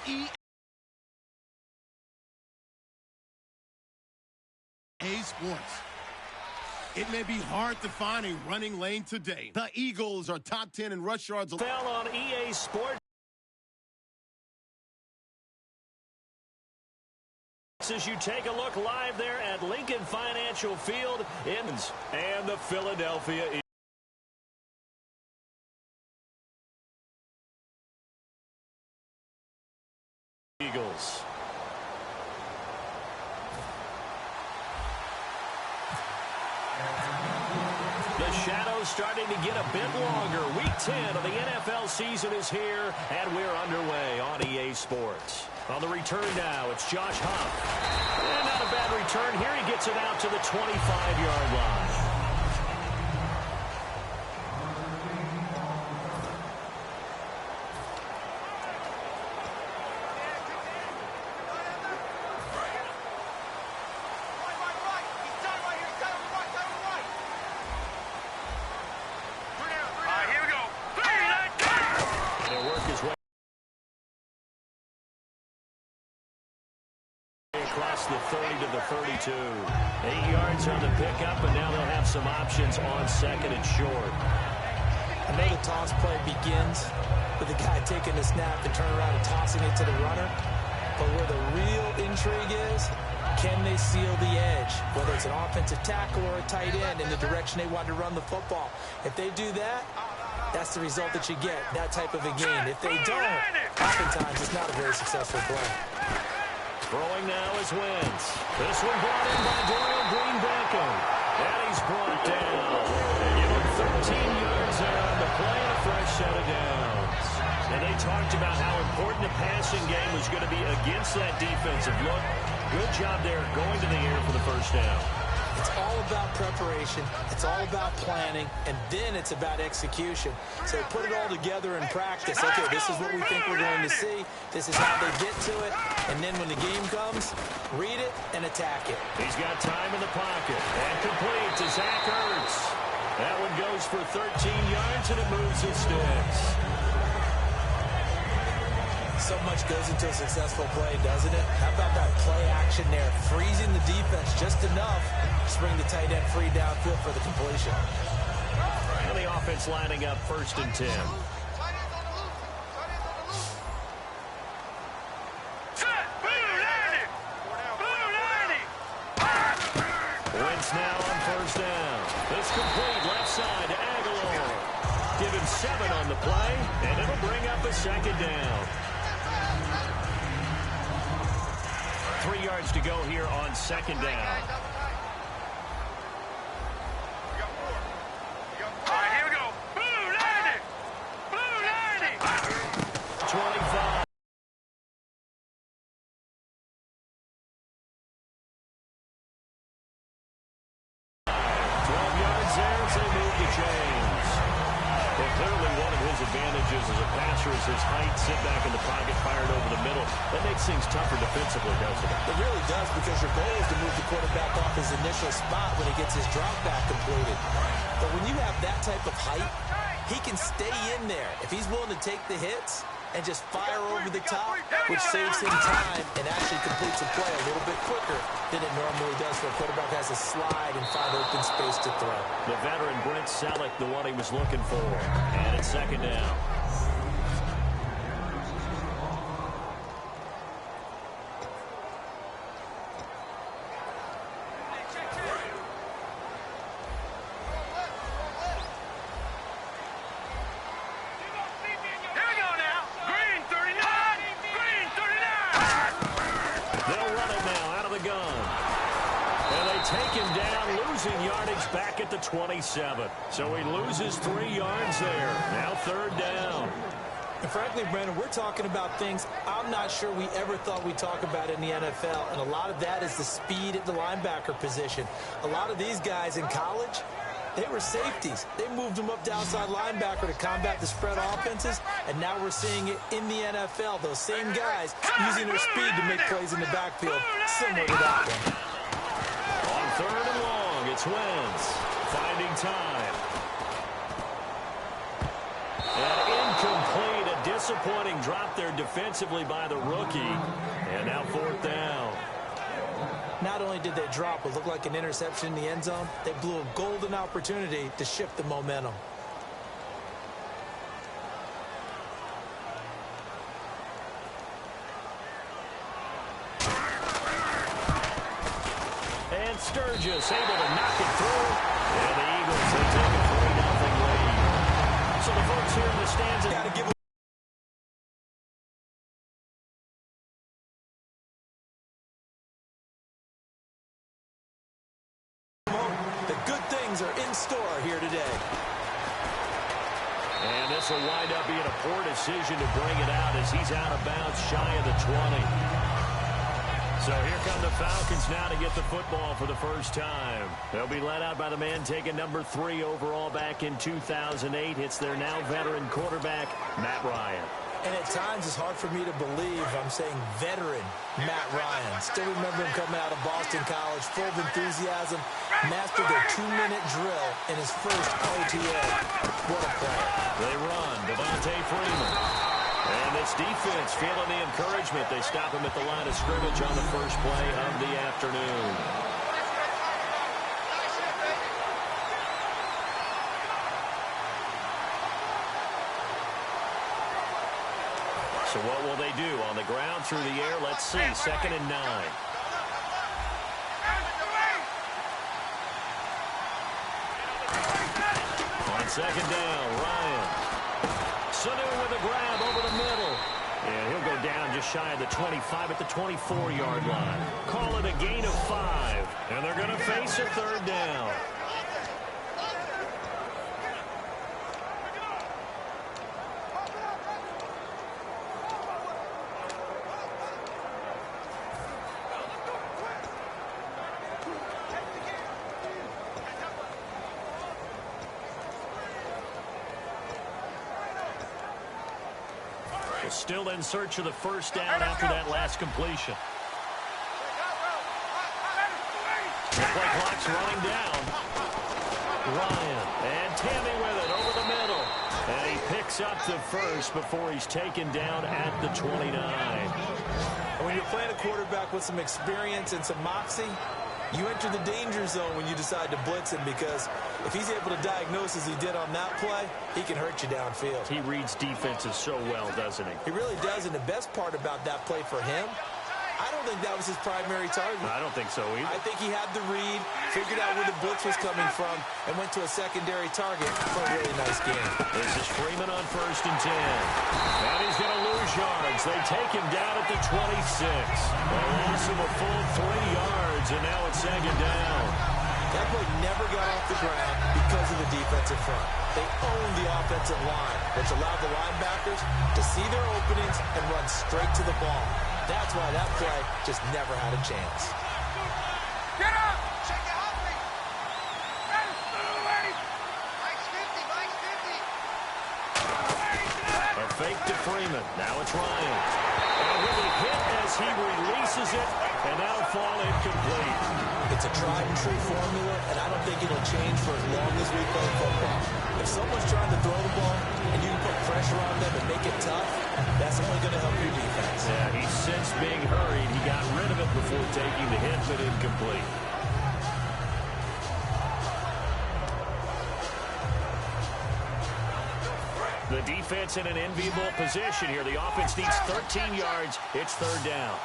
EA Sports. It may be hard to find a running lane today. The Eagles are top 10 in rush yards. Fell on EA Sports. As you take a look live there at Lincoln Financial Field and the Philadelphia Eagles. The shadow's starting to get a bit longer. Week 10 of the NFL season is here, and we're underway on EA Sports. On the return now, it's Josh Huff. And not a bad return here. He gets it out to the 25-yard line. Across the 30 to the 32. 8 yards on the pickup, and now they'll have some options on second and short. I know the toss play begins with the guy taking the snap and turning around and tossing it to the runner. But where the real intrigue is, can they seal the edge? Whether it's an offensive tackle or a tight end in the direction they want to run the football. If they do that, that's the result that you get, that type of a game. If they don't, oftentimes it's not a very successful play. Throwing now is Wentz. This one brought in by Dorian Green-Beckham. And he's brought down. Give him 13 yards there on the play and a fresh set of downs. And they talked about how important the passing game was going to be against that defensive look. Good job there going to the air for the first down. It's all about preparation. It's all about planning. And then it's about execution. So put it all together in practice. Okay, this is what we think we're going to see. This is how they get to it. And then when the game comes, read it and attack it. He's got time in the pocket. And complete to Zach Ertz. That one goes for 13 yards, and it moves the sticks. So much goes into a successful play, doesn't it? How about that play action there? Freezing the defense just enough to bring the tight end free downfield for the completion. And the offense lining up 1st and 10. Wentz now on 1st down. It's complete left side to Aguilar. Give him 7 on the play, and it'll bring up a 2nd down. 3 yards to go here on 2nd down. All right, here we go. Blue 90. Blue 90. 25. Advantages as a passer is his height, sit back in the pocket, fired over the middle. That makes things tougher defensively, doesn't it? It really does, because your goal is to move the quarterback off his initial spot when he gets his drop back completed. But when you have that type of height, he can stay in there if he's willing to take the hits and just fire over the top, which saves him time and actually completes a play a little bit quicker than it normally does for a quarterback who has to slide and find open space to throw. The veteran Brent Selleck, the one he was looking for. And it's 2nd down. Take him down, losing yardage back at the 27. So he loses 3 yards there. Now 3rd down. And frankly, Brandon, we're talking about things I'm not sure we ever thought we'd talk about in the NFL. And a lot of that is the speed at the linebacker position. A lot of these guys in college, they were safeties. They moved them up to outside linebacker to combat the spread offenses. And now we're seeing it in the NFL. Those same guys using their speed to make plays in the backfield, similar to that one. 3rd and long, it's Wentz finding time. And incomplete, a disappointing being dropped there defensively by the rookie. And now fourth down. Not only did they drop what looked like an interception in the end zone, they blew a golden opportunity to shift the momentum. And Sturgis able to knock it through. And the Eagles, they take a 3-0 lead. So the folks here in the stands have got to give the good things are in store here today. And this will wind up being a poor decision to bring it out as he's out of bounds shy of the 20. So here come the Falcons now to get the football for the first time. They'll be led out by the man taking number 3 overall back in 2008. It's their now veteran quarterback, Matt Ryan. And at times it's hard for me to believe I'm saying veteran Matt Ryan. Still remember him coming out of Boston College, full of enthusiasm, mastered their 2-minute drill in his first OTA. What a player. They run, Devontae Freeman. And this defense feeling the encouragement. They stop him at the line of scrimmage on the first play of the afternoon. So what will they do? On the ground, through the air, let's see. 2nd and 9. On 2nd down, Ryan. Sanu with a grab over the middle. And he'll go down just shy of the 25 at the 24-yard line. Call it a gain of 5. And they're going to face a 3rd down. Still in search of the first down after that last completion. The play clock's running down. Ryan and Tammy with it over the middle. And he picks up the first before he's taken down at the 29. And when you're playing a quarterback with some experience and some moxie, you enter the danger zone when you decide to blitz him, because if he's able to diagnose as he did on that play, he can hurt you downfield. He reads defenses so well, doesn't he? He really does, and the best part about that play for him, I don't think that was his primary target. I don't think so either. I think he had the read, figured out where the blitz was coming from, and went to a secondary target for a really nice game. This is Freeman on 1st and 10. And he's going to lose yards. They take him down at the 26. A loss of a full 3 yards, and now it's 2nd down. That play never got off the ground because of the defensive front. They owned the offensive line, which allowed the linebackers to see their openings and run straight to the ball. That's why that play just never had a chance. Get up! A fake to Freeman. Now it's Ryan. And with a hit as he releases it, and that'll fall incomplete. It's a tried and true formula, and I don't think it'll change for as long as we play football. If someone's trying to throw the ball and you can put pressure on them and make it tough, that's only going to help your defense. Yeah, he's since being hurried. He got rid of it before taking the hit, but incomplete. The defense in an enviable position here. The offense needs 13 yards. It's 3rd down.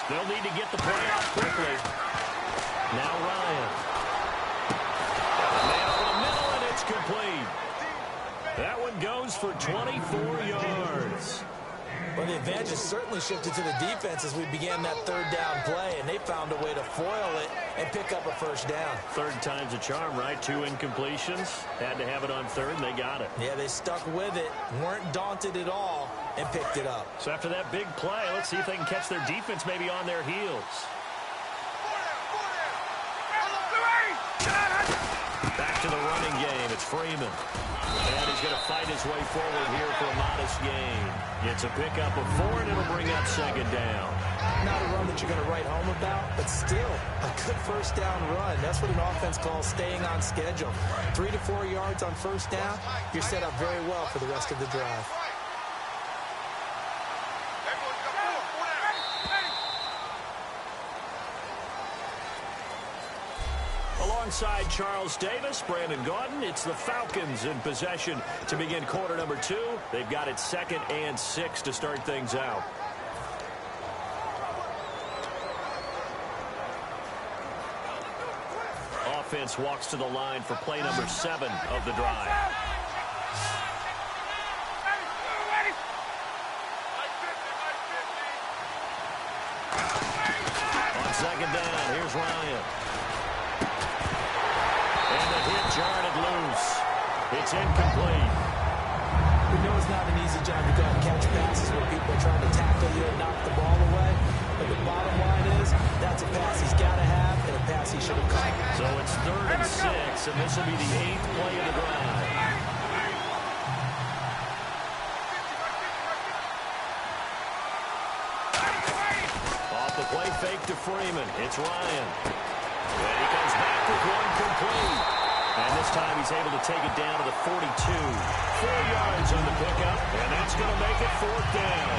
They'll need to get the play out quickly. Now Ryan. Man over the middle, and it's complete. That one goes for 24 yards. Well, the advantage has certainly shifted to the defense as we began that 3rd down play, and they found a way to foil it and pick up a first down. 3rd time's a charm, right? 2 incompletions. Had to have it on 3rd, and they got it. Yeah, they stuck with it, weren't daunted at all, and picked it up. So after that big play, let's see if they can catch their defense maybe on their heels. Back Back to the running game. It's Freeman. And he's going to fight his way forward here for a modest gain. It's a pickup of 4, and it'll bring up second down. Not a run that you're going to write home about, but still a good first down run. That's what an offense calls staying on schedule. 3 to 4 yards on first down, you're set up very well for the rest of the drive. Alongside Charles Davis, Brandon Gaudin, it's the Falcons in possession to begin quarter number 2. They've got it 2nd and 6 to start things out. Offense walks to the line for play number 7 of the drive. On second down, here's Ryan. And the hit jarred loose. It's incomplete. We know it's not an easy job to go out and catch passes where people are trying to tackle you and knock the ball away. But the bottom line is, that's a pass he's got to have and a pass he should have caught. So it's 3rd and 6, and this will be the 8th play of the drive. Off the play fake to Freeman. It's Ryan. And he comes back with one complete. And this time he's able to take it down to the 42. 4 yards on the pickup, and that's going to make it 4th down.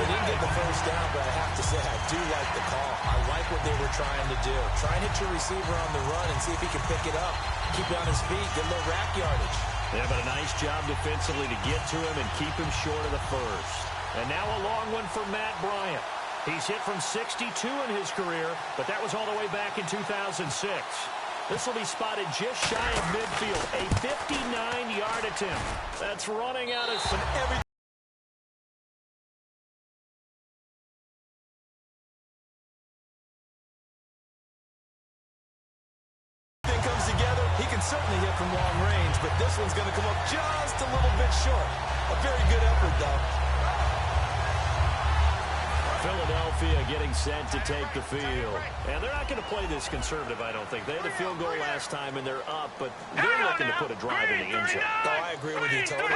They didn't get the first down, but I have to say I do like the call. I like what they were trying to do. Try and hit your receiver on the run and see if he can pick it up. Keep it on his feet, get a little rack yardage. Yeah, but a nice job defensively to get to him and keep him short of the first. And now a long one for Matt Bryant. He's hit from 62 in his career, but that was all the way back in 2006. This will be spotted just shy of midfield. A 59-yard attempt. That's running out of some everything. Comes together, he can certainly hit from long range, but this one's going to come up just a little bit short. A very good effort, though. Philadelphia getting set to take the field. And they're not going to play this conservative, I don't think. They had a field goal last time, and they're up, but they're looking to put a drive in the end zone. Oh, I agree with you totally.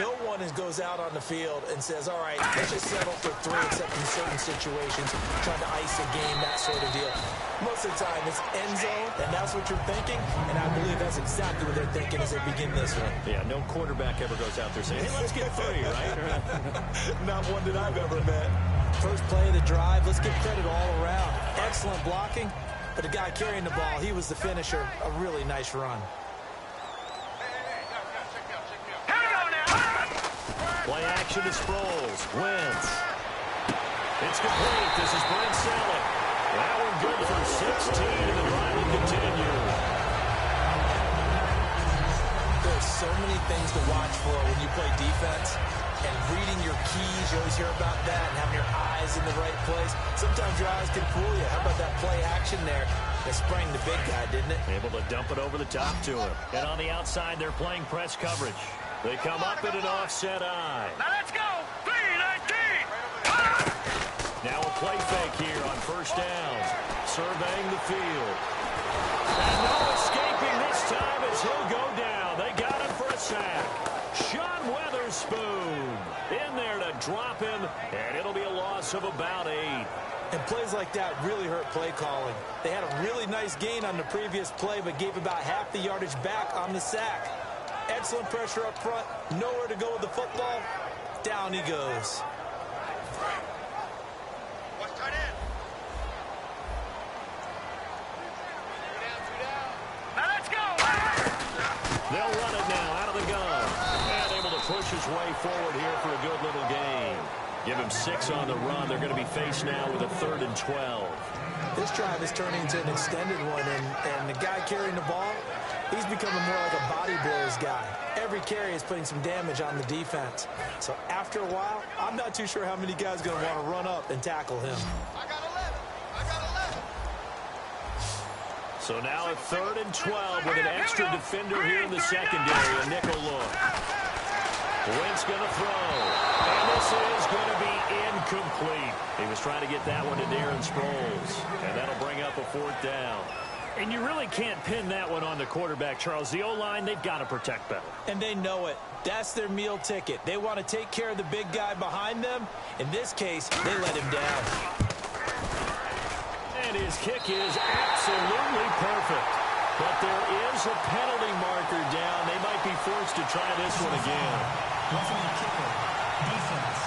No one goes out on the field and says, all right, let's just settle for 3, except in certain situations, trying to ice a game, that sort of deal. Most of the time, it's end zone, and that's what you're thinking, and I believe that's exactly what they're thinking as they begin this one. Yeah, no quarterback ever goes out there saying, hey, let's get 3, right? Not one that I've ever met. First play of the drive, let's give credit all around. Excellent blocking, but the guy carrying the ball, he was the finisher. A really nice run. Play action to Sproles. Wentz. It's complete. This is Brent Selleck. That one good for 16, and the drive will continue. There's so many things to watch for when you play defense. And reading your keys, you always hear about that, and having your eyes in the right place. Sometimes your eyes can fool you. How about that play action there? They sprang the big guy, didn't it? Able to dump it over the top to him. And on the outside, they're playing press coverage. They come up in an offset eye. Now let's go. 3-19. Now a play fake here on first down. Surveying the field. And no escaping this time as he'll go down. They got him for a sack. Sean Weatherspoon in there to drop him, and it'll be a loss of about 8. And plays like that really hurt play calling. They had a really nice gain on the previous play, but gave about half the yardage back on the sack. Excellent pressure up front, nowhere to go with the football. Down he goes. Now let's go. They'll run it now out of the gun. And able to push his way forward here for a good little gain. Give him 6 on the run. They're going to be faced now with a 3rd and 12. This drive is turning into an extended one, and the guy carrying the ball, he's becoming more like a body blows guy. Every carry is putting some damage on the defense. So after a while, I'm not too sure how many guys are going to want to run up and tackle him. So now a 3rd and 12 with an extra defender here in the secondary. A nickel look. Wentz going to throw. And this is going to be incomplete. He was trying to get that one to Darren Sproles. And that'll bring up a 4th down. And you really can't pin that one on the quarterback, Charles. The O-line, they've got to protect better. And they know it. That's their meal ticket. They want to take care of the big guy behind them. In this case, they let him down. And his kick is absolutely perfect. But there is a penalty marker down. They might be forced to try this one again. Roughing the kicker. Defense.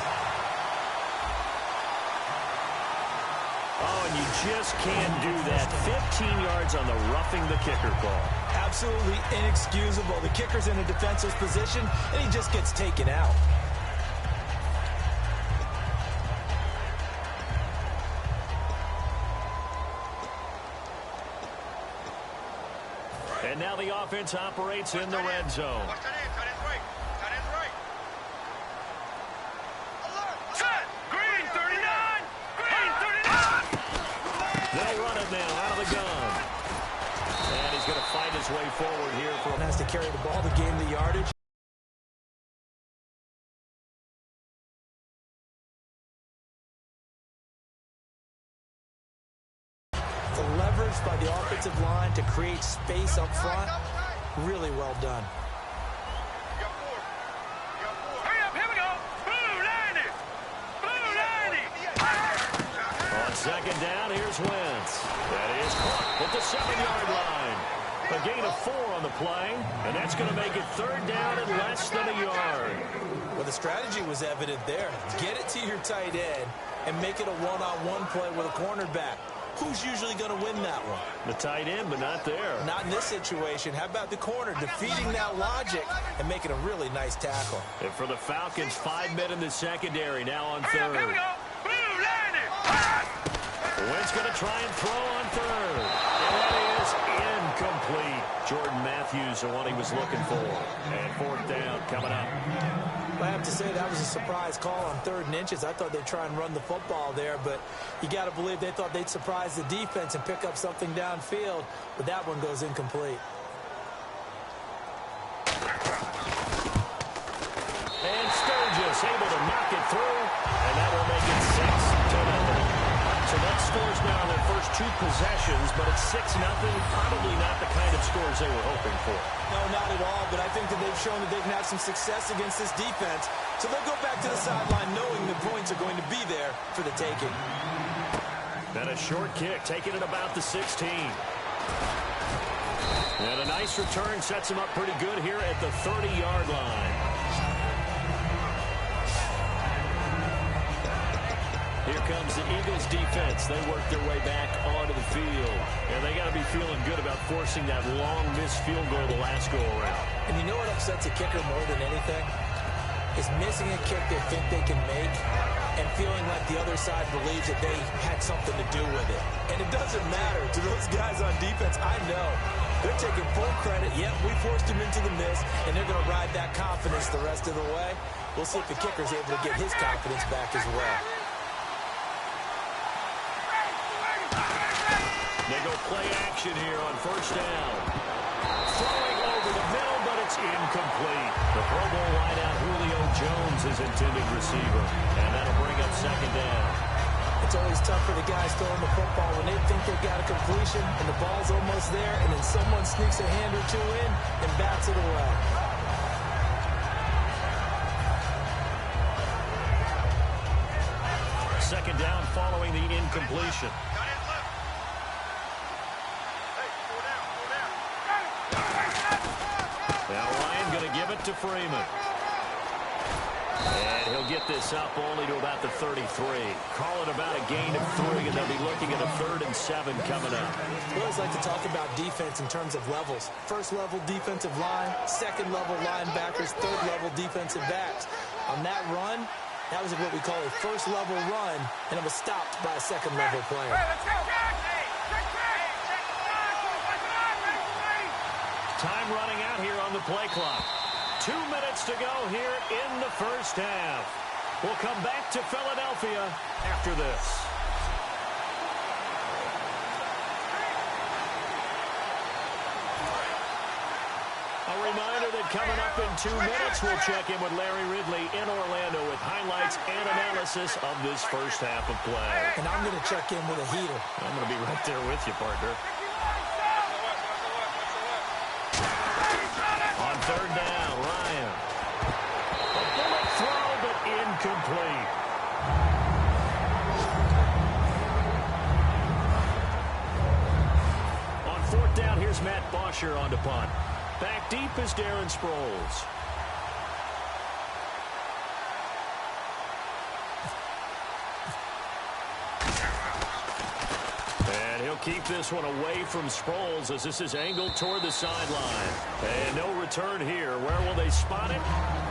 Oh, and you just can't do that. 15 yards on the roughing the kicker call. Absolutely inexcusable. The kicker's in a defensive position, and he just gets taken out. And now the offense operates in the red zone. Set. Green 39. Green 39. They'll run it now out of the gun. And he's going to fight his way forward here. And has to carry the ball to gain the yardage. The leverage by the offensive line to create space up front. Really well done. Hurry up. Here we go. Blue 90. Blue 90. On second down, here's Wentz. That is caught at the 7-yard line. A gain of 4 on the play, and that's going to make it third down and less than a yard. Well, the strategy was evident there. Get it to your tight end and make it a one-on-one play with a cornerback. Who's usually going to win that one? The tight end, but not there. Not in this situation. How about the corner defeating that logic and making a really nice tackle? And for the Falcons, 5 men in the secondary, now on Hurry up. Here we third. go. Blue 90. Wentz going to try and throw on third. And that is incomplete. Jordan Matthews, the one he was looking for. And fourth down coming up. I have to say that was a surprise call on 3rd and inches. I thought they'd try and run the football there, but you got to believe they thought they'd surprise the defense and pick up something downfield, but that one goes incomplete. And Sturgis able to knock it through, and that will make it 6-0. So that scores now on their first 2 possessions, but it's 6-0. Probably not the kind of scores they were hoping for. No, not at all, but I think that they've shown that they can have some success against this defense. So they'll go back to the sideline knowing the points are going to be there for the taking. And a short kick, taking it about the 16. And a nice return sets him up pretty good here at the 30-yard line. Here comes the Eagles defense. They work their way back onto the field. And they got to be feeling good about forcing that long missed field goal the last go-around. And you know what upsets a kicker more than anything? Is missing a kick they think they can make and feeling like the other side believes that they had something to do with it. And it doesn't matter to those guys on defense. I know. They're taking full credit. Yep, we forced him into the miss, and they're going to ride that confidence the rest of the way. We'll see if the kicker's able to get his confidence back as well. They go play action here on first down. Throwing over the middle, but it's incomplete. The Pro Bowl wideout Julio Jones is intended receiver, and that'll bring up second down. It's always tough for the guys throwing the football when they think they've got a completion and the ball's almost there, and then someone sneaks a hand or two in and bats it away. Second down following the incompletion. Now Ryan going to give it to Freeman. And he'll get this up only to about the 33. Call it about a gain of 3, and they'll be looking at a 3rd and 7 coming up. We always like to talk about defense in terms of levels. First level defensive line, second level linebackers, third level defensive backs. On that run, that was what we call a first level run, and it was stopped by a second level player. Time running out here on the play clock. 2 minutes to go here in the first half. We'll come back to Philadelphia after this. A reminder that coming up in 2 minutes, we'll check in with Larry Ridley in Orlando with highlights and analysis of this first half of play. And I'm going to check in with a heater. I'm going to be right there with you, partner. deep is Darren Sproles. And he'll keep this one away from Sproles as this is angled toward the sideline. And no return here. Where will they spot it?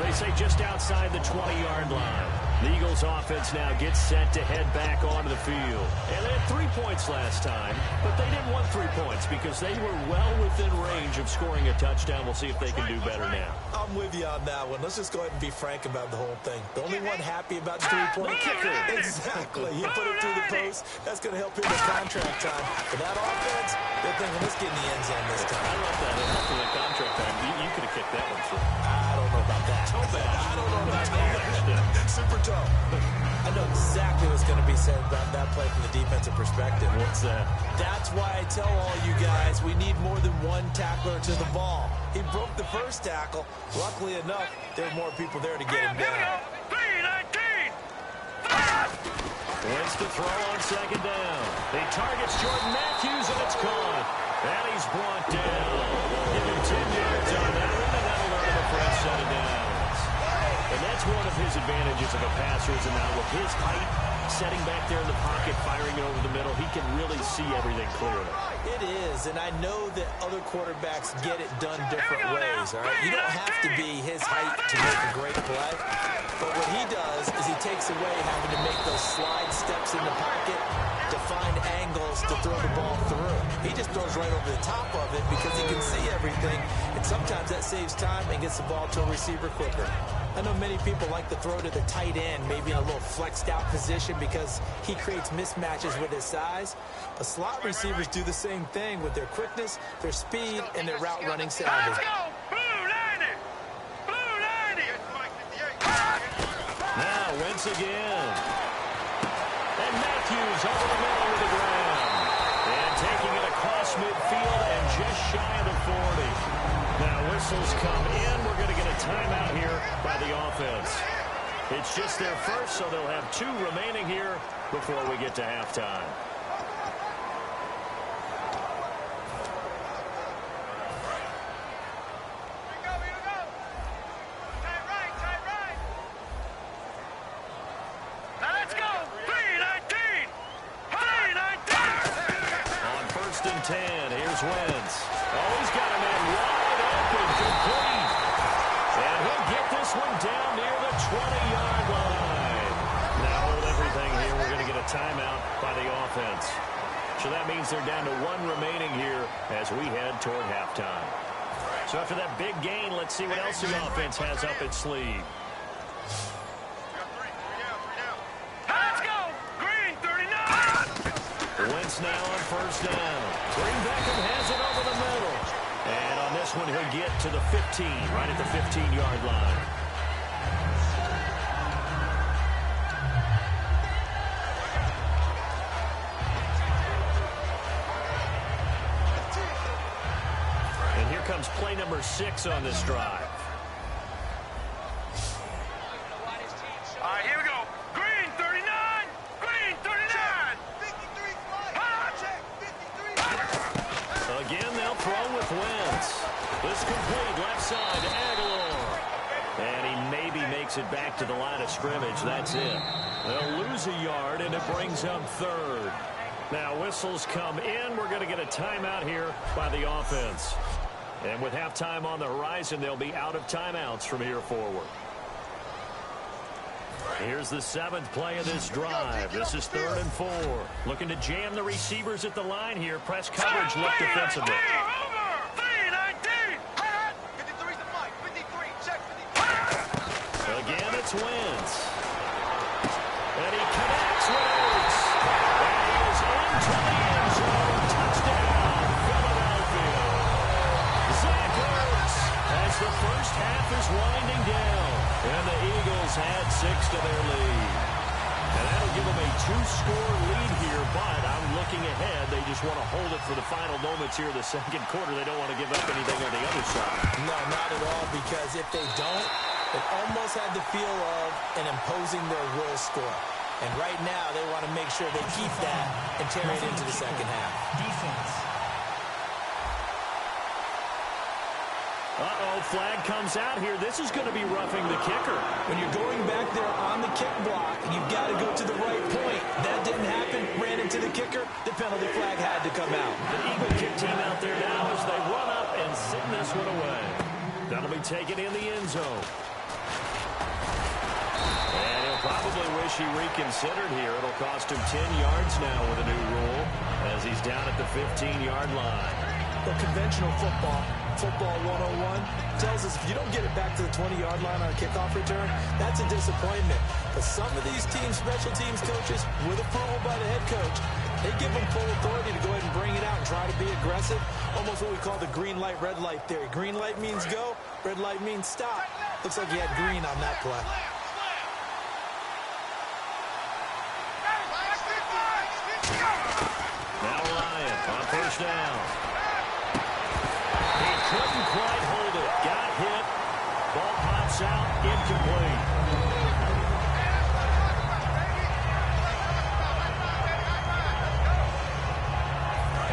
They say just outside the 20-yard line. The Eagles offense now gets set to head back onto the field. And they had 3 points last time, but they didn't want 3 points because they were well within range of scoring a touchdown. We'll see if they can do better now. I'm with you on that one. Let's just go ahead and be frank about the whole thing. The only one happy about the three-point kicker. Exactly. He put it through the post. That's going to help him with contract time. For that offense, they're thinking, let's get in the end zone this time. I love that. After the contract time, you could have kicked that one through. I don't know about that. Toe bad. I don't know about that. Super toe. I know exactly what's going to be said about that play from the defensive perspective. What's that? That's why I tell all you guys we need more than one tackler to the ball. He broke the first tackle. Luckily enough, there were more people there to get him down. 3-19. Wins to throw on second down. He targets Jordan Matthews, and it's caught. And he's brought down. Give him 10 yards on that one, and that'll earn him a fresh set of downs. And that's one of his advantages of a passer is now with his height, setting back there in the pocket, firing it over the middle, he can really see everything clearly. It is, and I know that other quarterbacks get it done different ways, all right? You don't have to be his height to make a great play, but what he does is he takes away having to make those slide steps in the pocket to find angles to throw the ball through. He just throws right over the top of it because he can see everything, and sometimes that saves time and gets the ball to a receiver quicker. I know many people like to throw to the tight end, maybe in a little flexed out position because he creates mismatches with his size. But slot receivers do the same thing with their quickness, their speed, and their route running savvy. Let's go. Blue 90. Blue 90. Now Wentz again. And Matthews over the middle of the ground. And taking it across midfield and just shy of the 40. Now whistles come in. We're going to get a timeout here by the offense. It's just their first, so they'll have 2 remaining here before we get to halftime. Now let's go. 3-19. 3-19. On 1st and 10, here's Wentz. Oh, he's got a man wide open, complete. And he'll get this one down near the 20-yard line. Now hold everything here. We're going to get a timeout by the offense. So that means they're down to 1 remaining here as we head toward halftime. So after that big gain, let's see what else the offense has up its sleeve. Let's go. Green 39. Wentz now on 1st down. Green Beckham has it over the middle. And on this one, he'll get to the 15, right at the 15-yard line. And here comes play number 6 on this drive. All right, here we go. Green 39. Green 39. Again, they'll throw with Wentz. This complete left side to Aguilar. And he maybe makes it back to the line of scrimmage. That's it. They'll lose a yard, and it brings up 3rd. Now whistles come in. We're going to get a timeout here by the offense. And with halftime on the horizon, they'll be out of timeouts from here forward. Here's the 7th play of this drive. This is 3rd and 4. Looking to jam the receivers at the line here. Press coverage, look defensively. Again, it's Wentz. And he connects with Oates. And he is into the end zone. Touchdown, Philadelphia. Zach Oates as the first half is winding down. And the Eagles add 6 to their lead. And that'll give them a 2-score lead here, but I'm looking ahead. They just want to hold it for the final moments here of the second quarter. They don't want to give up anything on the other side. No, not at all, because if they don't, it almost had the feel of an imposing their will score. And right now, they want to make sure they keep that and carry it into the second half. Defense. Uh-oh, flag comes out here. This is going to be roughing the kicker. When you're going back there on the kick block, you've got to go to the right point. That didn't happen. Ran into the kicker. The penalty flag had to come out. The Eagle kick team out there now as they run up and send this one away. That'll be taken in the end zone. And he'll probably wish he reconsidered here. It'll cost him 10 yards now with a new rule as he's down at the 15-yard line. Well, conventional football 101, tells us if you don't get it back to the 20-yard line on a kickoff return, that's a disappointment. But some of these teams, special teams coaches, with approval by the head coach, they give them full authority to go ahead and bring it out and try to be aggressive. Almost what we call the green light, red light theory. Green light means go, red light means stop. Looks like he had green on that play. Now Ryan on first down. He couldn't quite hold it. Got hit. Ball pops out. Incomplete.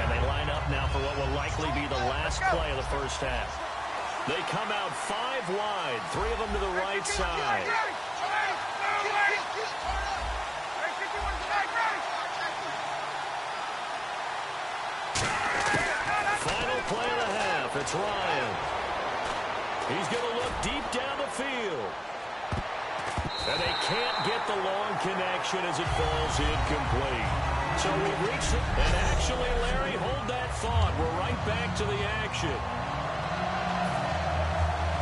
And they line up now for what will likely be the last play of the first half. They come out 5 wide. 3 of them to the right side. Final play of the half. It's Ryan. He's going to look deep down the field. And they can't get the long connection as it falls incomplete. So we've reached it. And actually, Larry, hold that thought. We're right back to the action.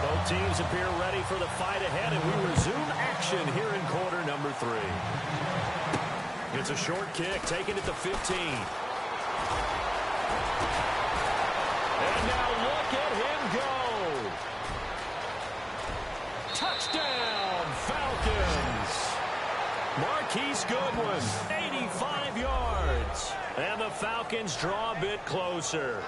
Both teams appear ready for the fight ahead, and we resume action here in quarter number 3. It's a short kick, taken at the 15. And now look at him go. Touchdown, Falcons. Marquise Goodwin, 85 yards. And the Falcons draw a bit closer.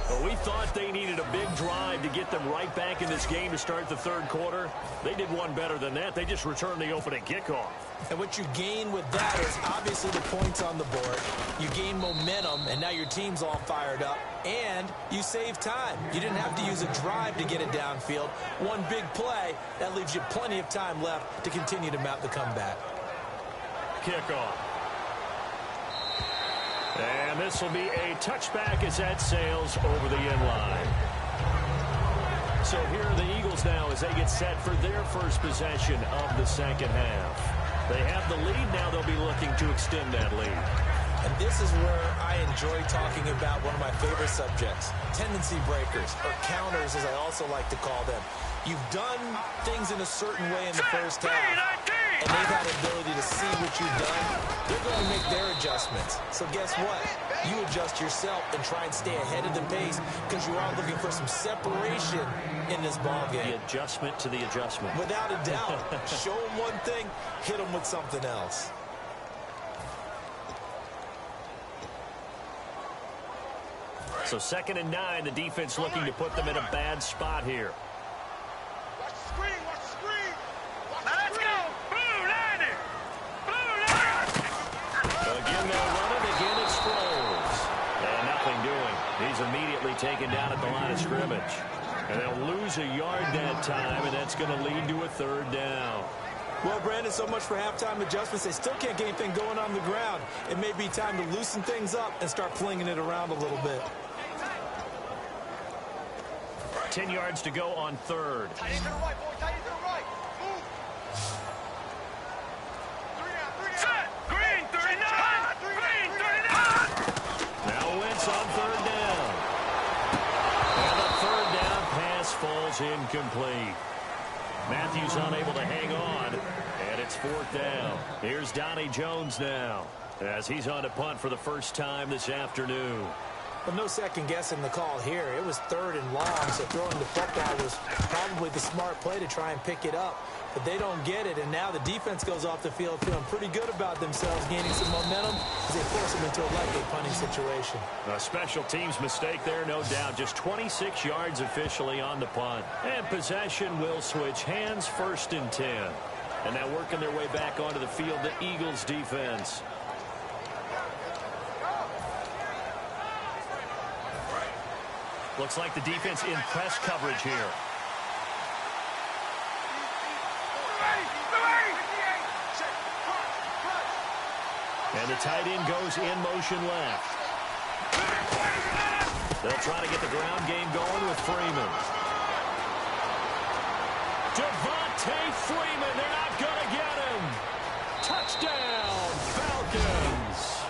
But we thought they needed a big drive to get them right back in this game to start the third quarter. They did one better than that. They just returned the opening kickoff. And what you gain with that is obviously the points on the board. You gain momentum, and now your team's all fired up. And you save time. You didn't have to use a drive to get it downfield. One big play, that leaves you plenty of time left to continue to mount the comeback. Kickoff. And this will be a touchback as that sails over the end line. So here are the Eagles now as they get set for their first possession of the second half. They have the lead. Now they'll be looking to extend that lead. And this is where I enjoy talking about one of my favorite subjects, tendency breakers, or counters as I also like to call them. You've done things in a certain way in the first half, and they've had the ability to see what you've done. They're going to make their adjustments. So guess what? You adjust yourself and try and stay ahead of the pace because you are looking for some separation in this ball game. The adjustment to the adjustment. Without a doubt. Show them one thing, hit them with something else. So 2nd and 9, the defense looking to put them in a bad spot here. Watch the screen, watch the screen. Now let's go. Blue line it. Blue line. Again, they'll run it. Again, it Sproles. And nothing doing. He's immediately taken down at the line of scrimmage. And they'll lose a yard that time, and that's going to lead to a 3rd down. Well, Brandon, so much for halftime adjustments. They still can't get anything going on the ground. It may be time to loosen things up and start flinging it around a little bit. 10 yards to go on 3rd. Tight end to the right, boy. Tight end to the right. Move. 3 down. Set. Green 39. Green 39. Now Wentz on 3rd down. And the 3rd down pass falls incomplete. Matthews unable to hang on. And it's 4th down. Here's Donnie Jones now as he's on to punt for the first time this afternoon. But no second guessing the call here. It was 3rd and long, so throwing the football was probably the smart play to try and pick it up. But they don't get it, and now the defense goes off the field feeling pretty good about themselves, gaining some momentum as they force them into a likely punting situation. A special teams mistake there, no doubt. Just 26 yards officially on the punt. And possession will switch hands, 1st and 10. And now working their way back onto the field, the Eagles defense. Looks like the defense in press coverage here. And the tight end goes in motion left. They'll try to get the ground game going with Freeman. Devontae Freeman, they're not going to get him. Touchdown, Falcons.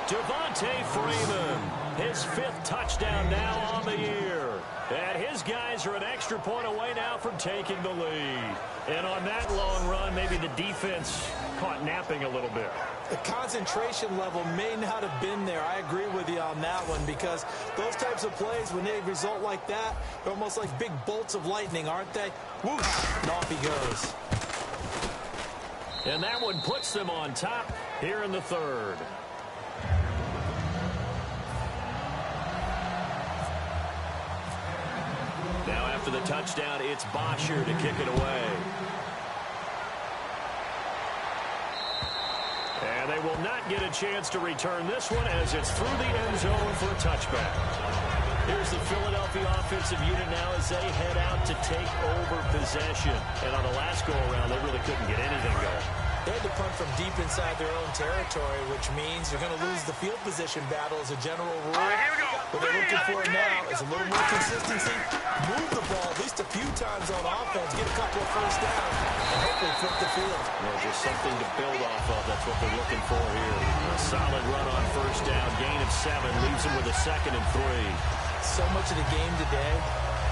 Devontae Freeman, his 5th touchdown now on the year. And his guys are an extra point away now from taking the lead. And on that long run, maybe the defense caught napping a little bit. The concentration level may not have been there. I agree with you on that one, because those types of plays, when they result like that, they're almost like big bolts of lightning, aren't they? Whoosh, and off he goes. And that one puts them on top here in the 3rd. Now after the touchdown, it's Bosher to kick it away. And they will not get a chance to return this one as it's through the end zone for a touchback. Here's the Philadelphia offensive unit now as they head out to take over possession. And on the last go-around, they really couldn't get anything going. They had to punt from deep inside their own territory, which means you're going to lose the field position battle as a general rule. What they're looking for now is a little more consistency, move the ball at least a few times on offense, get a couple of first downs, and hopefully flip the field. Just something to build off of. That's what they're looking for here. A solid run on first down, gain of 7, leaves them with a 2nd and 3. So much of the game today,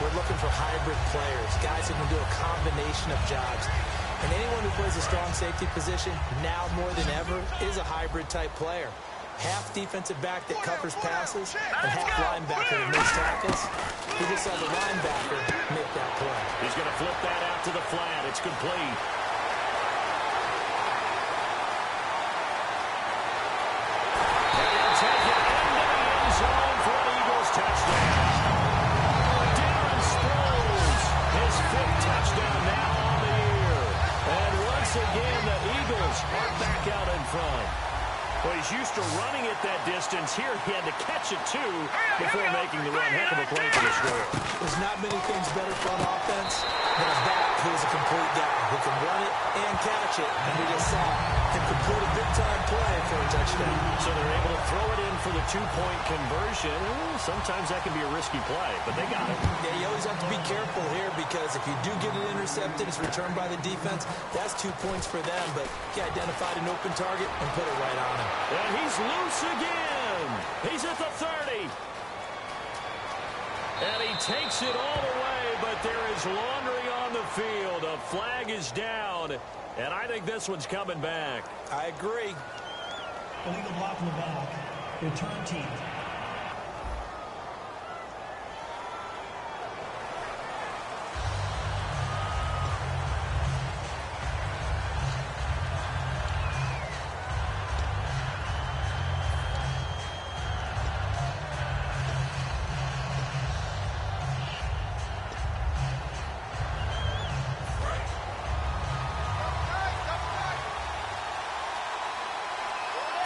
we're looking for hybrid players, guys who can do a combination of jobs. And anyone who plays a strong safety position, now more than ever, is a hybrid-type player. Half defensive back that covers passes, and half linebacker that makes tackles. We just saw the linebacker make that play. He's going to flip that out to the flat. It's complete. And he'll take it into the end zone for an Eagles touchdown. Darren Sproles, his 5th touchdown now on the year. And once again, the Eagles are back out in front. Well, he's used to running at that distance. Here, he had to catch it, too, before making the run. Heck of a play for the score. There's not many things better for an offense than a back who is a complete guy who can run it and catch it. And we just saw him complete a big-time play for a touchdown. So they're able to throw it in for the 2-point conversion. Sometimes that can be a risky play, but they got it. Yeah, you always have to be careful here, because if you do get it intercepted, it's returned by the defense. That's 2 points for them, but he identified an open target and put it right on him. And he's loose again. He's at the 30. And he takes it all the way, but there is laundry on the field. A flag is down, and I think this one's coming back. I agree. Illegal block in the back. Return team.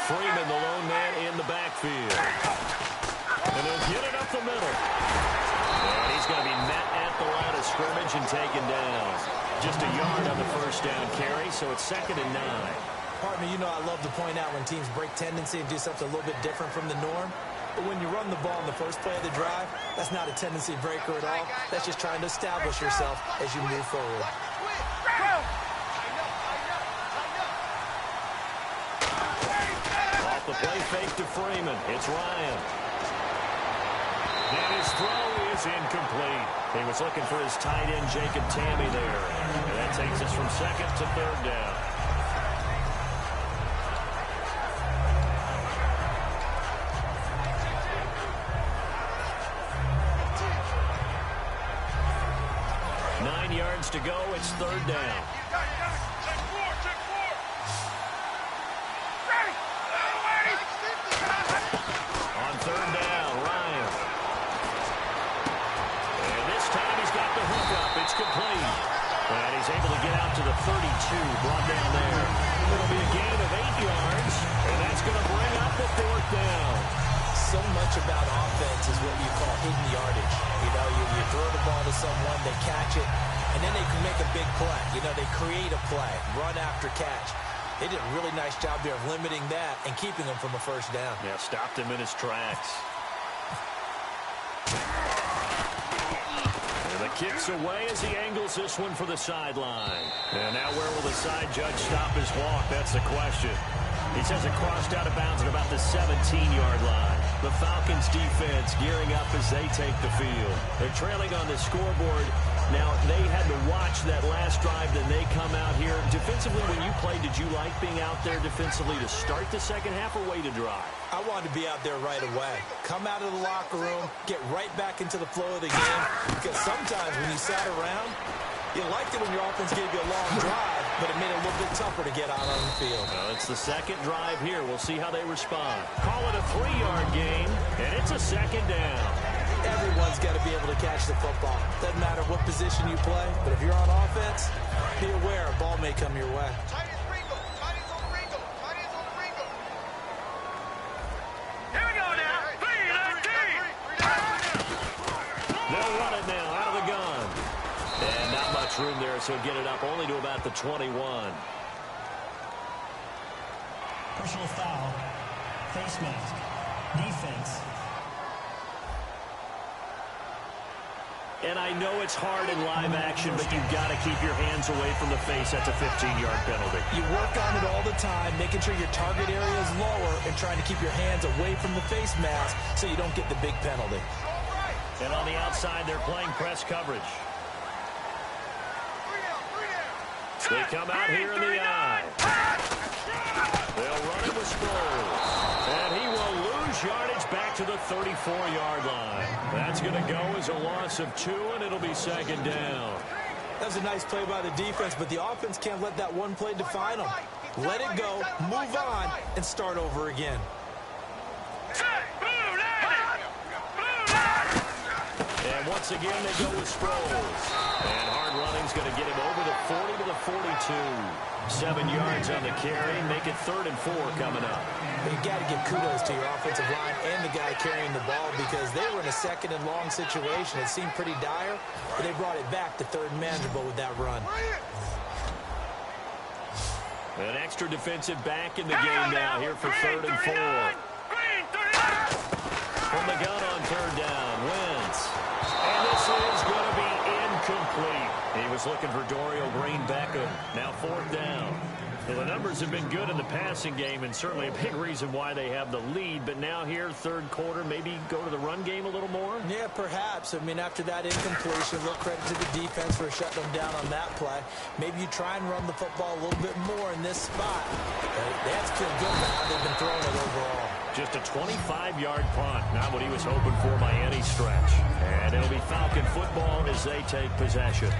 Freeman, the lone man in the backfield. And they'll get it up the middle. And he's going to be met at the line of scrimmage and taken down. Just a yard on the first down carry, so it's 2nd and 9. Partner, you know I love to point out when teams break tendency and do something a little bit different from the norm. But when you run the ball in the first play of the drive, that's not a tendency breaker at all. That's just trying to establish yourself as you move forward. The play fake to Freeman. It's Ryan. And his throw is incomplete. He was looking for his tight end, Jacob Tammy, there. And that takes us from 2nd to 3rd down. Nine yards to go. It's 3rd down. On 3rd down, Ryan. And this time he's got the hook up. It's complete. And he's able to get out to the 32, brought down there. It'll be a gain of 8 yards, and that's going to bring up the 4th down. so much about offense is what you call hidden yardage. You know, you throw the ball to someone, they catch it, and then they can make a big play. You know, they create a play, run after catch. They did a really nice job there of limiting that and keeping him from a first down. Yeah, stopped him in his tracks. And the kick's away as he angles this one for the sideline. And now where will the side judge stop his walk? That's the question. He says it crossed out of bounds at about the 17-yard line. The Falcons defense gearing up as they take the field. They're trailing on the scoreboard. Now, they had to watch that last drive, then they come out here. Defensively, when you played, did you like being out there defensively to start the second half or wait to drive? I wanted to be out there right away. Come out of the locker room, get right back into the flow of the game. Because sometimes when you sat around, you liked it when your offense gave you a long drive, but it made it a little bit tougher to get out on the field. It's the second drive here. We'll see how they respond. Call it a 3-yard game, and it's a second down. Everyone's got to be able to catch the football. Doesn't matter what position you play, but if you're on offense, be aware a ball may come your way. Here we go now. They'll run it now out of the gun. And not much room there, so get it up only to about the 21. Personal foul. Face mask. Defense. And I know it's hard in live action, but you've got to keep your hands away from the face. That's a 15-yard penalty. You work on it all the time, making sure your target area is lower and trying to keep your hands away from the face mask so you don't get the big penalty. And on the outside, they're playing press coverage. They come out here in the eye. They'll run it with Sproles. And he will lose yardage back to the 34-yard line. That's going to go as a loss of 2, and it'll be second down. That was a nice play by the defense, but the offense can't let that one play define them. Let it go, move on, and start over again. And once again, they go with Sproles. And hard running's going to get him over the 40 to the 42. 7 yards on the carry. Make it 3rd and 4 coming up. But you got to give kudos to your offensive line and the guy carrying the ball because they were in a second and long situation. It seemed pretty dire, but they brought it back to 3rd and manageable with that run. An extra defensive back in the game now here for 3rd and 4. From the gun on 3rd down, Wentz. And this is going to be incomplete. He was looking for Dorial Green-Beckham. Now 4th down. Well, the numbers have been good in the passing game and certainly a big reason why they have the lead. But now here, 3rd quarter, maybe go to the run game a little more? Yeah, perhaps. I mean, after that incompletion, a little credit to the defense for shutting them down on that play. Maybe you try and run the football a little bit more in this spot. They have to feel good about how they've been throwing it overall. Just a 25-yard punt. Not what he was hoping for by any stretch. And it'll be Falcon football as they take possession.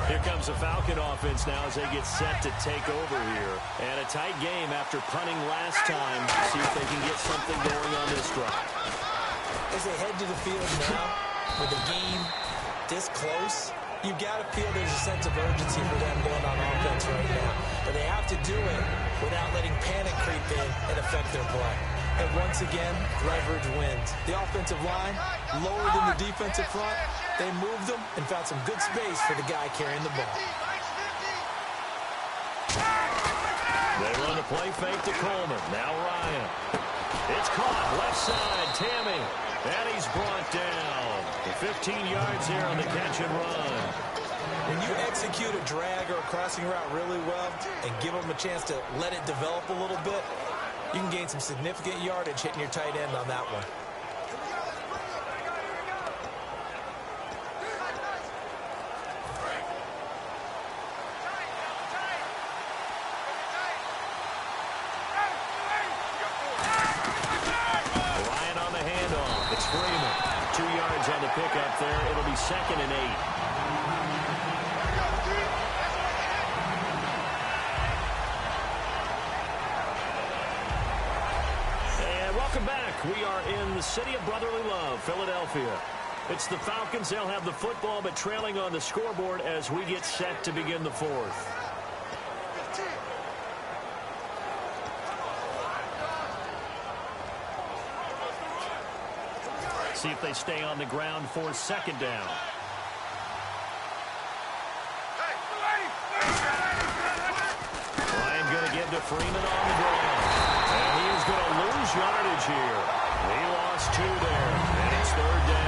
Here comes the Falcon offense now as they get set to take over here. And a tight game after punting last time. See if they can get something going on this drive. As they head to the field now, with the game this close, you've got to feel there's a sense of urgency for them going on offense right now. But they have to do it without letting panic creep in and affect their play. And once again, leverage wins. The offensive line, lower than the defensive front, they moved them and found some good space for the guy carrying the ball. They run the play fake to Coleman. Now Ryan. It's caught. Left side, Tammy. And he's brought down. 15 yards here on the catch and run. When you execute a drag or a crossing route really well and give them a chance to let it develop a little bit, you can gain some significant yardage hitting your tight end on that one. Ryan on the handoff. It's Freeman. 2 yards on the pickup there. It'll be 2nd and 8. Welcome back. We are in the city of brotherly love, Philadelphia. It's the Falcons. They'll have the football, but trailing on the scoreboard as we get set to begin the 4th. See if they stay on the ground for second down. Ryan going to give to Freeman on the ground. And he is going to lose yardage here. He lost 2 there, and it's third down.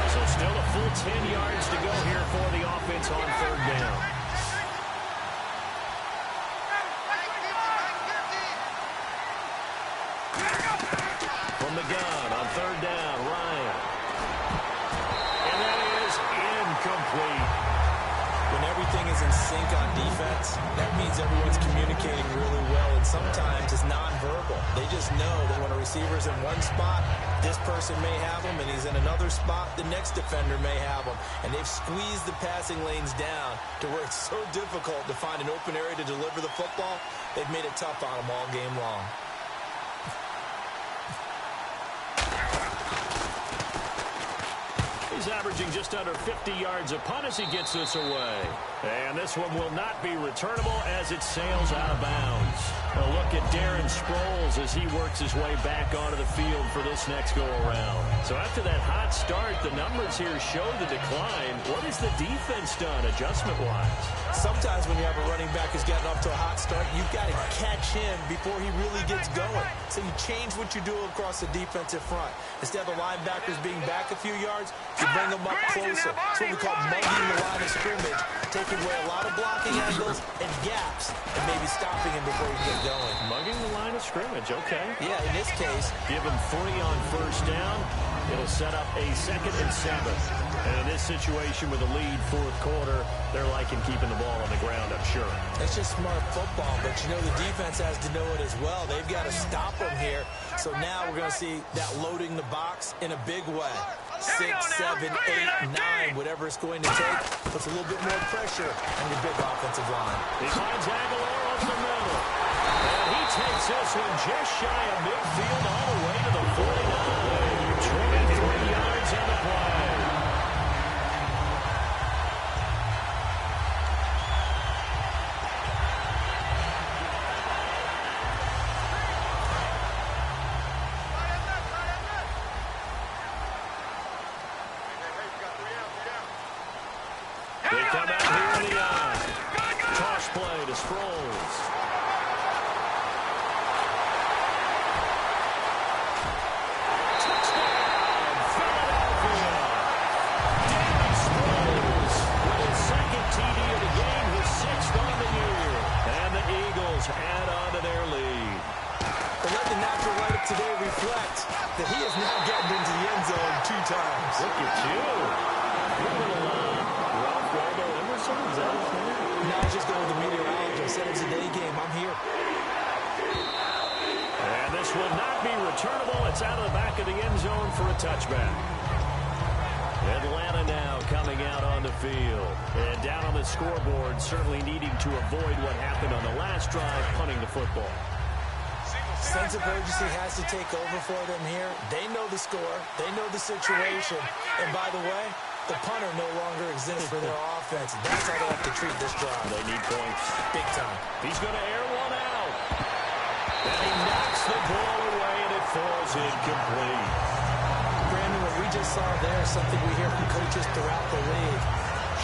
So still a full 10 yards to go here for the offense on third down. From the gun on third down, Ryan. And that is incomplete. When everything is in sync on defense, that means everyone's communicating really well, and sometimes it's nonverbal. They just know that when a receiver's in one spot, this person may have him, and he's in another spot, the next defender may have him. And they've squeezed the passing lanes down to where it's so difficult to find an open area to deliver the football. They've made it tough on them all game long. He's averaging just under 50 yards a punt as he gets this away. And this one will not be returnable as it sails out of bounds. A look at Darren Sproles as he works his way back onto the field for this next go-around. So after that hot start, the numbers here show the decline. What has the defense done adjustment-wise? Sometimes when you have a running back who's gotten off to a hot start, you've got to catch him before he really gets going. So you change what you do across the defensive front. Instead of the linebackers being back a few yards, you bring them up closer. It's what we call mugging the line of scrimmage, taking away a lot of blocking angles and gaps, and maybe stopping him before he gets going. Mugging the line of scrimmage, okay. Yeah, in this case, give him 3 on first down. It'll set up a 2nd and 7. And in this situation with a lead fourth quarter, they're liking keeping the ball on the ground, I'm sure. It's just smart football, but you know the defense has to know it as well. They've got to stop them here. So now we're going to see that loading the box in a big way. 6, 7, 8, 9, whatever it's going to take, puts a little bit more pressure on your big offensive line. He finds Aguilar over the middle. And he takes this one just shy of midfield all the way to the 49. 23 yards on the play. They come out here in the eye. Toss play to Sproles. Touchdown, Philadelphia. Darren Sproles with his 2nd TD of the game, his 6th on the year. And the Eagles add on to their lead. But let the natural write-up today reflect that he has now gotten into the end zone 2 times. Look at you. You're a little Is that his name? No, I was just going with the meteorologist. Said it was a day game. I'm here. And this will not be returnable. It's out of the back of the end zone for a touchback. Atlanta now coming out on the field. And down on the scoreboard, certainly needing to avoid what happened on the last drive, punting the football. Sense of urgency has to take over for them here. They know the score. They know the situation. And by the way, the punter no longer exists for their offense. That's how they have to treat this drive. They need points. Big time. He's going to air one out. And he knocks the ball away, and it falls incomplete. Brandon, what we just saw there is something we hear from coaches throughout the league.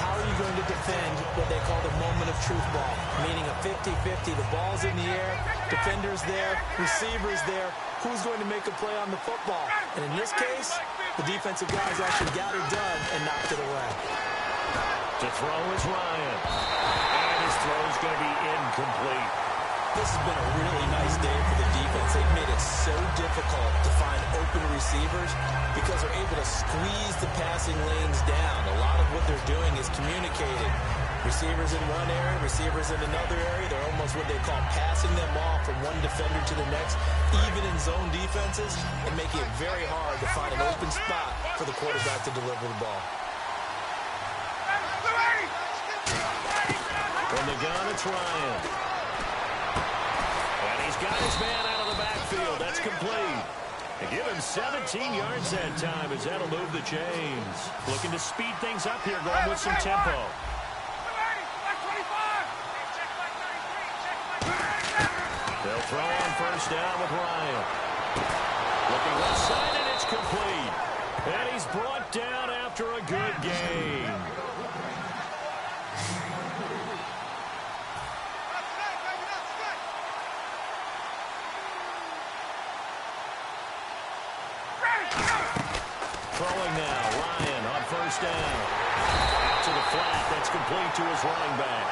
How are you going to defend what they call the moment of truth ball? Meaning a 50-50. The ball's in the air, defender's there, receiver's there. Who's going to make a play on the football? And in this case, the defensive guys actually got it done and knocked it away. To throw is Ryan. And his throw is going to be incomplete. This has been a really nice day for the defense. They've made it so difficult to find open receivers because they're able to squeeze the passing lanes down. A lot of what they're doing is communicating. Receivers in one area, receivers in another area. They're almost what they call passing them off from one defender to the next, even in zone defenses, and making it very hard to find an open spot for the quarterback to deliver the ball. From the gun, it's Ryan. And he's got his man out of the backfield. That's complete. They give him 17 yards that time as that'll move the chains. Looking to speed things up here, going with some tempo. They'll throw on first down with Ryan. Looking left side, and it's complete. And he's brought down after a good gain. Throwing now, Ryan on first down. To the flat, that's complete to his running back.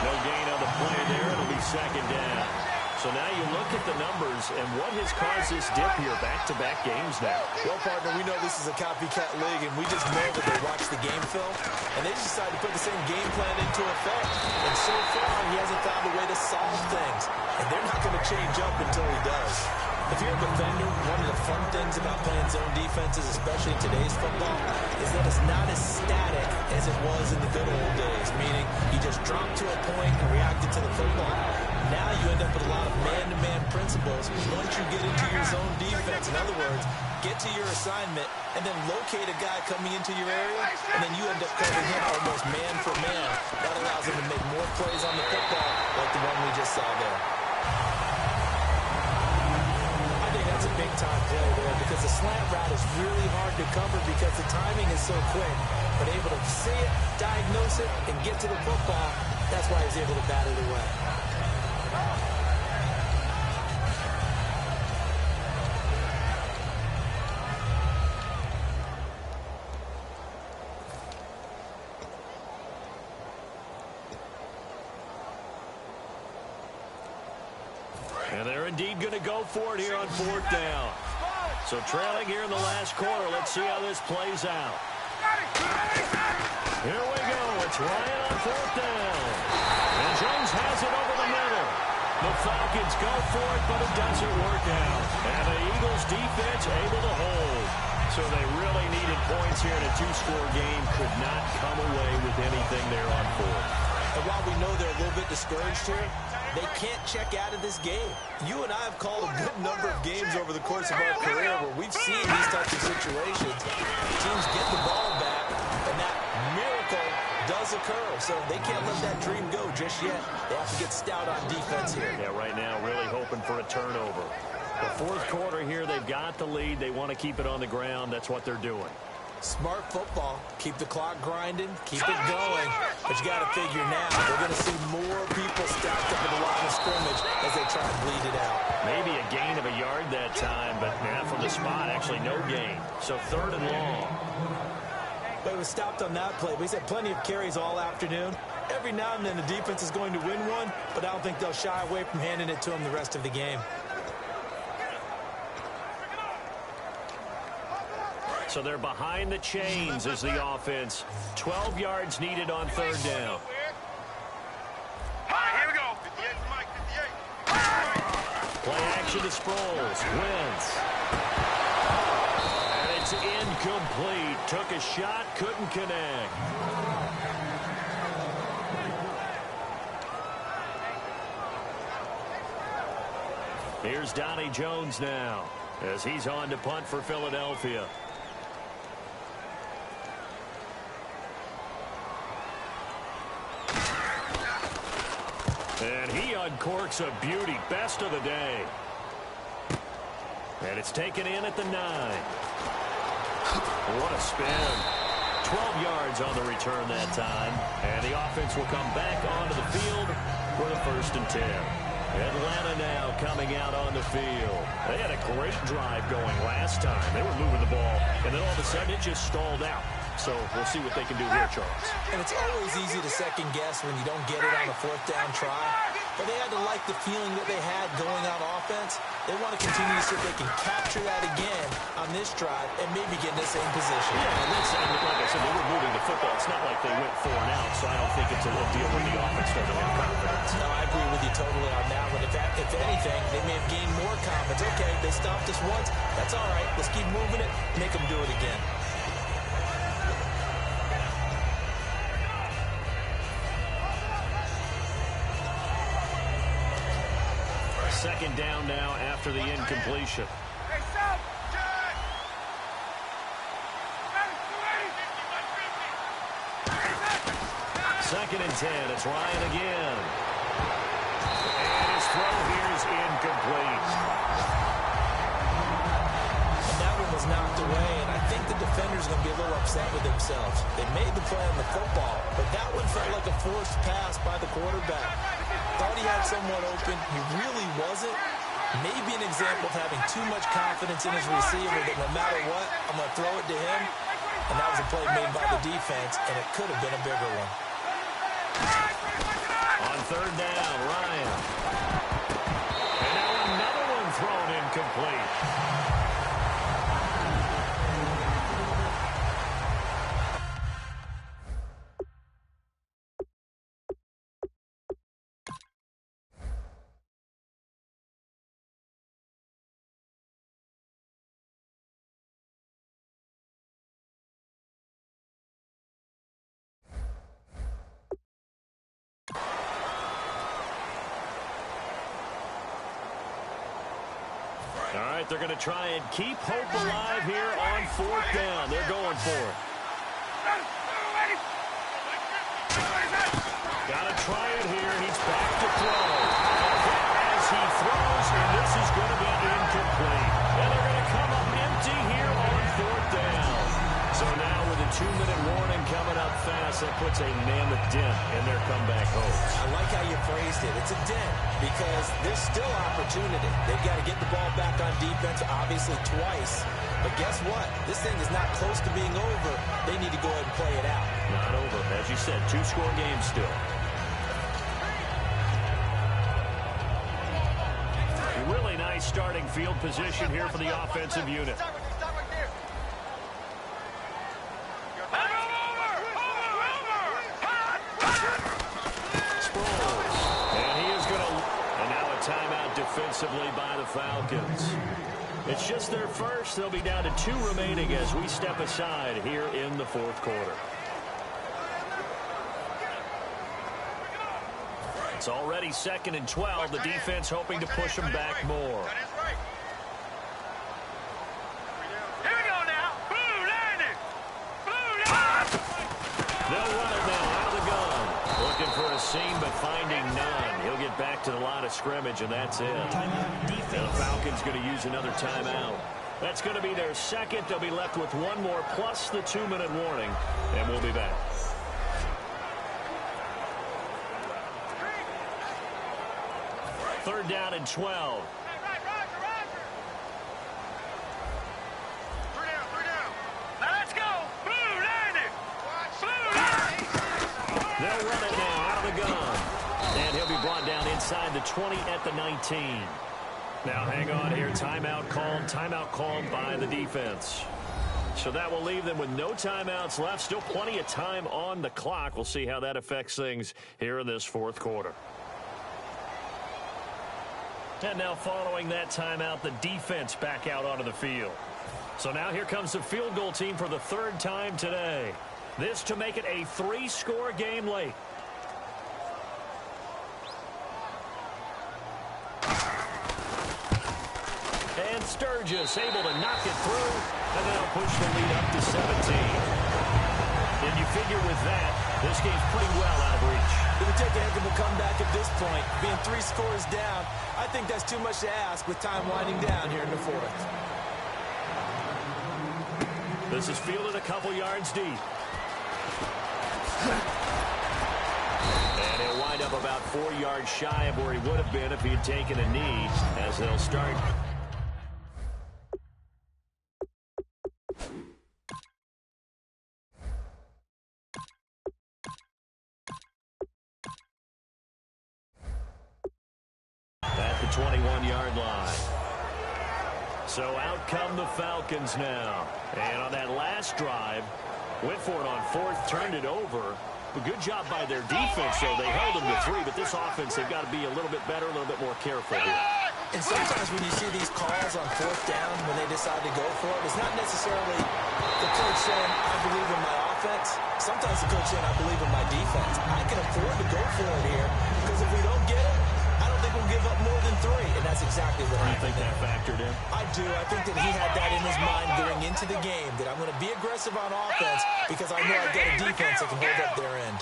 No gain on the play there, it'll be second down. So now you look at the numbers and what has caused this dip here, back-to-back games now. Well, partner, we know this is a copycat league, and we just know that they watch the game film, and they just decided to put the same game plan into effect. And so far, he hasn't found a way to solve things, and they're not going to change up until he does. If you're a defender, one of the fun things about playing zone defenses, especially in today's football, is that it's not as static as it was in the good old days, meaning you just dropped to a point and reacted to the football. Now you end up with a lot of man-to-man principles once you get into your zone defense. In other words, get to your assignment and then locate a guy coming into your area, and then you end up covering him almost man for man. That allows him to make more plays on the football like the one we just saw there. That's a big-time play there because the slant route is really hard to cover because the timing is so quick. But able to see it, diagnose it, and get to the football, that's why he's able to bat it away. And they're indeed going to go for it here on fourth down. So trailing here in the last quarter. Let's see how this plays out. Here we go. It's Ryan on fourth down. And Jones has it over the middle. The Falcons go for it, but it doesn't work out. And the Eagles defense able to hold. So they really needed points here in a two-score game. Could not come away with anything there on fourth. And while we know they're a little bit discouraged here, they can't check out of this game. You and I have called a good number of games over the course of our career where we've seen these types of situations. Teams get the ball back, and that miracle does occur. So they can't let that dream go just yet. They have to get stout on defense here. Yeah, right now really hoping for a turnover. The fourth quarter here, they've got the lead. They want to keep it on the ground. That's what they're doing. Smart football. Keep the clock grinding. Keep it going. But you got to figure now, they're going to see more people stacked up at the line of scrimmage as they try to bleed it out. Maybe a gain of a yard that time, but now from the spot, actually no gain. So third and long. But it was stopped on that play. But he's had plenty of carries all afternoon. Every now and then the defense is going to win one, but I don't think they'll shy away from handing it to him the rest of the game. So they're behind the chains as the offense. 12 yards needed on third down. Here we go. 58. Play action to Sproles. Wins. And it's incomplete. Took a shot, couldn't connect. Here's Donnie Jones now as he's on to punt for Philadelphia. And he uncorks a beauty. Best of the day. And it's taken in at the 9. What a spin. 12 yards on the return that time. And the offense will come back onto the field for the 1st and 10. Atlanta now coming out on the field. They had a great drive going last time. They were moving the ball, and then all of a sudden it just stalled out. So we'll see what they can do here, Charles. And it's always easy to second guess when you don't get it on a fourth down try. But they had to like the feeling that they had going on offense. They want to continue to see if they can capture that again on this drive and maybe get in the same position. Yeah, and like I said, they were moving the football. It's not like they went 4 and out, so I don't think it's a deal where the offense doesn't have confidence. No, I agree with you totally on that one. If anything, they may have gained more confidence. Okay, they stopped us once. That's all right. Let's keep moving it. Make them do it again. Second down now after the incompletion. Hey, Sal, 2nd and 10. It's Ryan again. And his throw here is incomplete. And that one was knocked away, and I think the defender's going to be a little upset with themselves. They made the play on the football, but that one felt like a forced pass by the quarterback. Thought he had someone open. He really wasn't. Maybe an example of having too much confidence in his receiver that no matter what, I'm going to throw it to him. And that was a play made by the defense, and it could have been a bigger one. On 3rd down, Ryan. And now another one thrown incomplete. All right, they're going to try and keep hope alive here on 4th down. They're going for it. Got to try it here. He's back to throw. As he throws, and this is going to be incomplete. And they're going to come up empty here on 4th down. So now with a 2-minute warning coming up fast, that puts a mammoth dent in their comeback hopes. I like how you phrased it. It's a dent because there's still opportunity. They've got to get the ball back on defense, obviously twice. But guess what? This thing is not close to being over. They need to go ahead and play it out. Not over. As you said, 2-score game still. Really nice starting field position here for the offensive unit. Defensively by the Falcons. It's just their first. They'll be down to 2 remaining as we step aside here in the 4th quarter. It's already 2nd and 12. The defense hoping to push them back more. Here we go now. Blue landing. They'll run it now out of the gun. Looking for a seam, but finding none. He'll get back to the line of scrimmage, and that's it. Timeout, defense. And the Falcons going to use another timeout. That's going to be their 2nd. They'll be left with 1 more, plus the 2-minute warning, and we'll be back. Third down and 12. Let's go. Blue landing. They'll run it now out of the gun. And he'll be brought down inside the 20 at the 19. Now hang on here. Timeout called by the defense. So that will leave them with no timeouts left. Still plenty of time on the clock. We'll see how that affects things here in this 4th quarter. And now following that timeout, the defense back out onto the field. So now here comes the field goal team for the 3rd time today. This to make it a 3-score game late. And Sturgis able to knock it through, and they'll push the lead up to 17. And you figure with that, this game's pretty well out of reach. It would take a heck of a comeback at this point. Being 3 scores down, I think that's too much to ask with time winding down here in the 4th. This is fielded a couple yards deep. And he'll wind up about 4 yards shy of where he would have been if he had taken a knee, as they'll start. At the 21-yard line. So out come the Falcons now. And on that last drive, went for it on 4th, turned it over. A good job by their defense, though. They held them to 3, but this offense, they've got to be a little bit better, a little bit more careful here. And sometimes when you see these calls on 4th down, when they decide to go for it, it's not necessarily the coach saying, I believe in my offense. Sometimes the coach saying, I believe in my defense. I can afford to go for it here, because if we don't get it, I don't think we'll give up more than 3, and that's exactly what happened. You think that factored in? I do. I think that he had that in his mind going into the game, that I'm going to be aggressive on offense because I know I've got a defense that can hold up their end.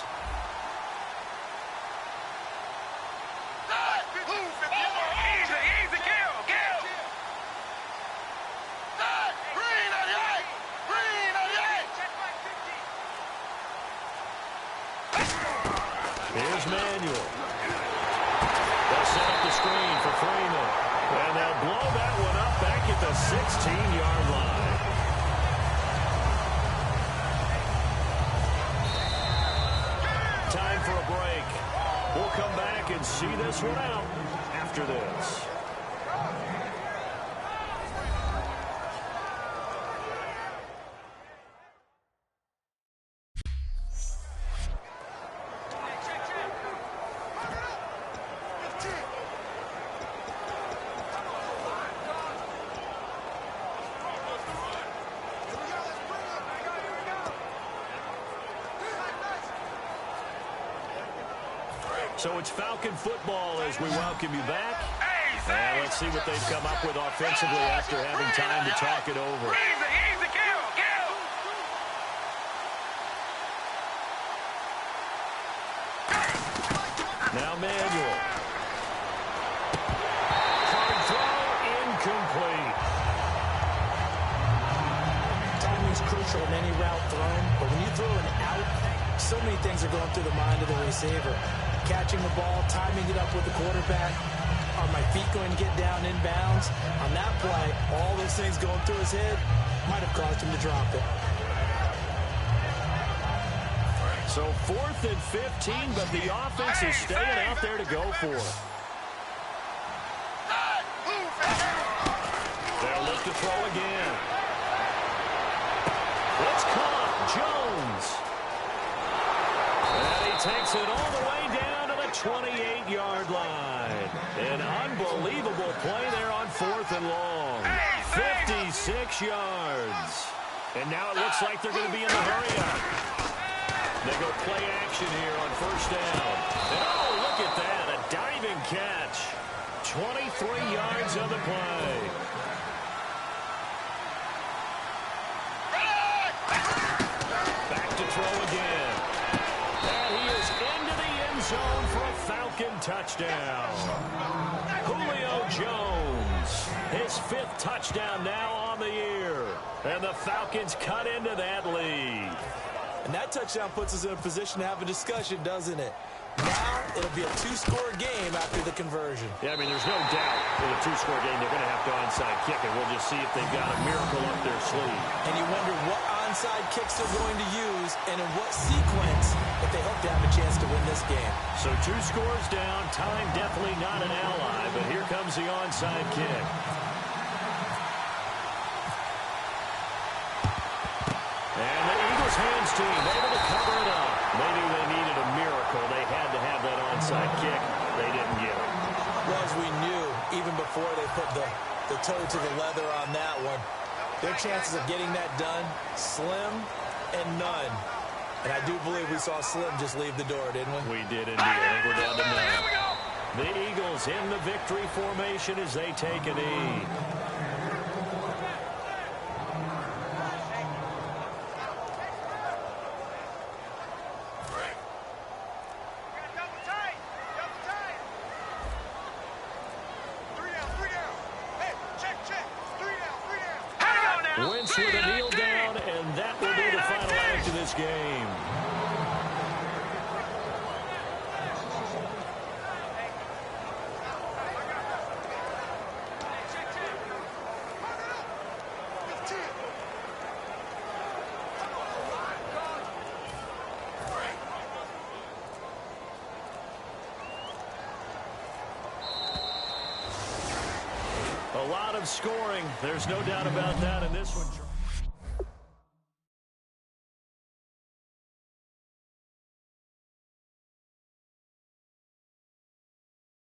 Here's Manuel. They'll set up the screen for Freeman. And they'll blow that one up back at the 16-yard line. Time for a break. We'll come back and see this one out after this. So it's Falcon football as we welcome you back. And let's see what they've come up with offensively after having time to talk it over. Now Manuel. Hard throw, incomplete. Timing's crucial in any route thrown, but when you throw an out, so many things are going through the mind of the receiver. Catching the ball, timing it up with the quarterback. Are my feet going to get down in bounds? On that play, all those things going through his head might have caused him to drop it. So 4th and 15, but the offense is staying out there to go for it. They'll look to throw again. It's caught. Jones. And he takes it all the way down to the 28-yard line. An unbelievable play there on 4th and long. 56 yards. And now it looks like they're going to be in the hurry-up. They go play action here on 1st down. And oh, look at that. A diving catch. 23 yards on the play. Back to throw again. And he is into the end zone for a Falcon touchdown. Julio Jones, his 5th touchdown now on the year. And the Falcons cut into that lead. And that touchdown puts us in a position to have a discussion, doesn't it? Now it'll be a 2-score game after the conversion. Yeah, I mean, there's no doubt with a 2-score game they're going to have to onside kick it. We'll just see if they've got a miracle up their sleeve. And you wonder what onside kicks they're going to use and in what sequence if they hope to have a chance to win this game. So 2 scores down, time definitely not an ally, but here comes the onside kick. And the Eagles hands team able to cover it up. They knew they needed a miracle. They had to have that onside kick. They didn't get it. Well, as we knew, even before they put the toe to the leather on that one, their chances of getting that done, slim and none. And I do believe we saw Slim just leave the door, didn't we? We did indeed. I think we're down to none. The Eagles in the victory formation as they take a knee. Wentz with a kneel down, and that will be the final act of this game. A lot of scoring. There's no doubt about that in this one.